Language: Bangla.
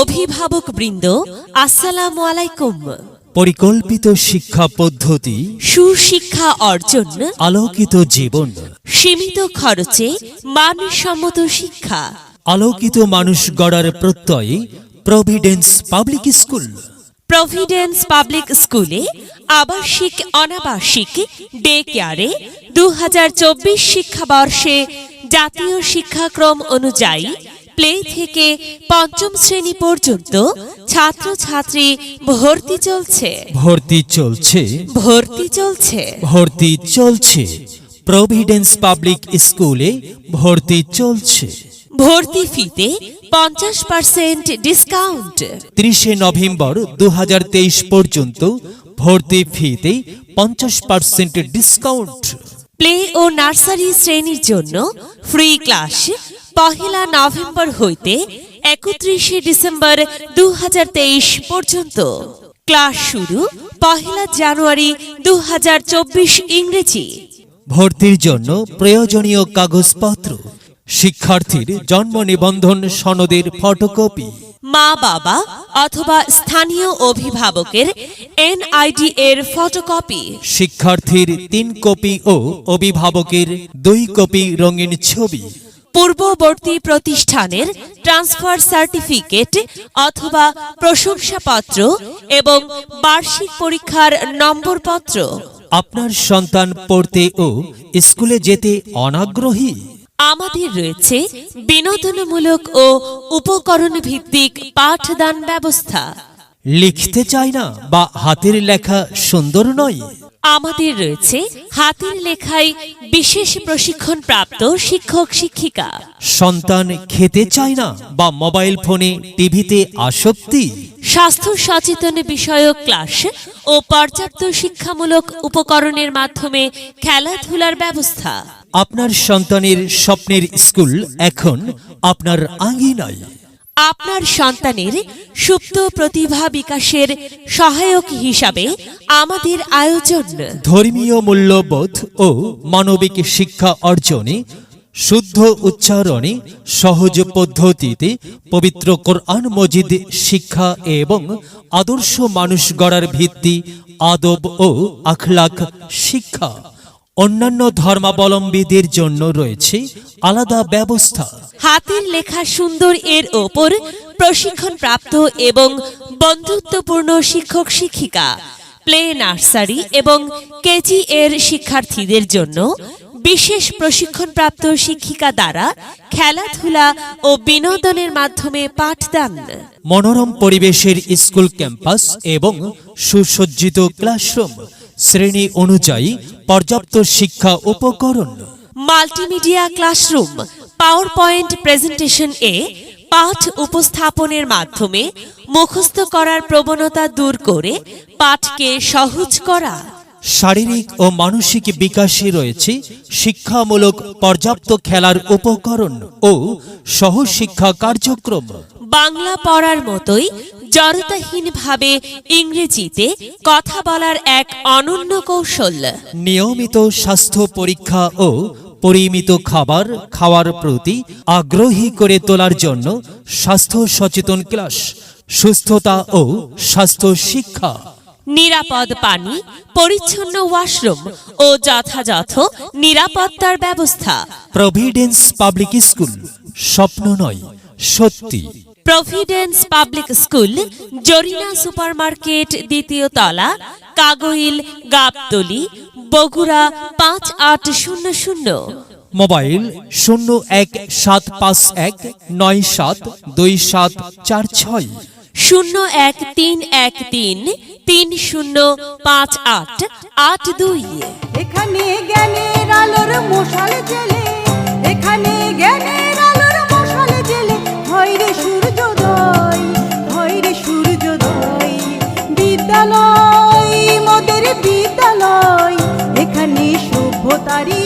অভিভাবকবৃন্দ, আসসালামু আলাইকুম। পরিকল্পিত শিক্ষা পদ্ধতি, সুশিক্ষা অর্জন, আলোকিত জীবন, সীমিত খরচে মানসম্মত শিক্ষা, আলোকিত মানুষ গড়ার প্রত্যয়ে Providence public school. Providence public স্কুলে আবাসিক অনাবাসিক ডে কেয়ারে 2024 শিক্ষাবর্ষে জাতীয় শিক্ষাক্রম অনুযায়ী প্লে থেকে পঞ্চম শ্রেণী পর্যন্ত ছাত্রছাত্রী ভর্তি চলছে। প্রভিডেন্স পাবলিক স্কুলে ভর্তি চলছে। ভর্তি ফিতে 50% ডিসকাউন্ট। 30 নভেম্বর 2023 পর্যন্ত ভর্তি ফিতে 50% ডিসকাউন্ট। প্লে ও নার্সারি শ্রেণীর জন্য ফ্রি ক্লাস 1 নভেম্বর হইতে 31 ডিসেম্বর 2023 পর্যন্ত। ক্লাস শুরু 1 জানুয়ারি 2024 ইংরেজি। ভর্তির জন্য প্রয়োজনীয় কাগজপত্র: শিক্ষার্থীর জন্ম নিবন্ধন সনদের ফটোকপি, মা বাবা অথবা স্থানীয় অভিভাবকের NID এর ফটোকপি, শিক্ষার্থীর 3 কপি ও অভিভাবকের 2 কপি রঙিন ছবি, পূর্ববর্তী প্রতিষ্ঠানের ট্রান্সফার সার্টিফিকেট অথবা প্রশংসাপত্র এবং বার্ষিক পরীক্ষার নম্বরপত্র। আপনার সন্তান পড়তে ও স্কুলে যেতে অনাগ্রহী? আমাদের রয়েছে বিনোদনমূলক ও উপকরণ ভিত্তিক পাঠদান ব্যবস্থা। লিখতে চায় না বা হাতের লেখা সুন্দর নয়? আমাদের রয়েছে হাতের লেখায় বিশেষ প্রশিক্ষণ প্রাপ্ত শিক্ষক শিক্ষিকা। সন্তান খেতে চায় না বা মোবাইল ফোনে টিভিতে আসক্তি? স্বাস্থ্য সচেতন বিষয়ক ক্লাস ও পর্যাপ্ত শিক্ষামূলক উপকরণের মাধ্যমে খেলাধুলার ব্যবস্থা। আপনার সন্তানের স্বপ্নের স্কুল এখন আপনার আঙ্গিনায়। আপনার সন্তানের সুপ্ত প্রতিভা বিকাশের সহায়ক হিসাবে আমাদের আয়োজন। ধর্মীয় মূল্যবোধ ও মানবিক শিক্ষা অর্জনে, শুদ্ধ উচ্চারণে, সহজ পদ্ধতিতে পবিত্র কোরআন মজিদ শিক্ষা এবং আদর্শ মানুষ গড়ার ভিত্তি আদব ও আখলাক শিক্ষা। অন্যান্য ধর্মাবলম্বীদের জন্য রয়েছে আলাদা ব্যবস্থা। হাতের লেখা সুন্দর এর ওপর প্রশিক্ষণ প্রাপ্ত এবং বন্ধুত্বপূর্ণ শিক্ষক শিক্ষিকা। প্লে, নার্সারি এবং কেজি এর শিক্ষার্থীদের জন্য বিশেষ প্রশিক্ষণপ্রাপ্ত শিক্ষিকা দ্বারা খেলাধুলা ও বিনোদনের মাধ্যমে পাঠদান। মনোরম পরিবেশের স্কুল ক্যাম্পাস এবং সুসজ্জিত ক্লাসরুম, শ্রেণী অনুযায়ী পর্যাপ্ত শিক্ষা উপকরণ, multimedia classroom, power point presentation এ পাঠ উপস্থাপনের মাধ্যমে মুখস্থ করার প্রবণতা দূর করে পাঠকে সহজ করা। শারীরিক ও মানসিক বিকাশে রয়েছে শিক্ষামূলক পর্যাপ্ত খেলার উপকরণ ও সহশিক্ষা কার্যক্রম। বাংলা পড়ার মতোই জড়তাহীনভাবে ইংরেজিতে কথা বলার এক অনন্য কৌশল। নিয়মিত স্বাস্থ্য পরীক্ষা ও পরিমিত খাবার খাওয়ার প্রতি আগ্রহী করে তোলার জন্য স্বাস্থ্য সচেতন ক্লাস, সুস্থতা ও স্বাস্থ্য শিক্ষা। নিরাপদ পানি, পরিচ্ছন্ন ওয়াশরুম ও যথাযথ নিরাপত্তার ব্যবস্থা। প্রভিডেন্স পাবলিক স্কুল স্বপ্ন নয়, সত্যি। Providence public school, Zarina supermarket, 2য় তলা, কাগইল, গাবতলী, বগুড়া 5800। মোবাইল 0175197274 01313305882। এখানে জ্ঞানের আলোর মশাল জ্বেলে, এখানে জ্ঞানের আলোর মশাল জ্বেলে, হয় রে সূর্যোদয়, হয় রে সূর্যোদয়। বিদ্যালয় মোদের বিদ্যালয়, এখানে সভ্যতারই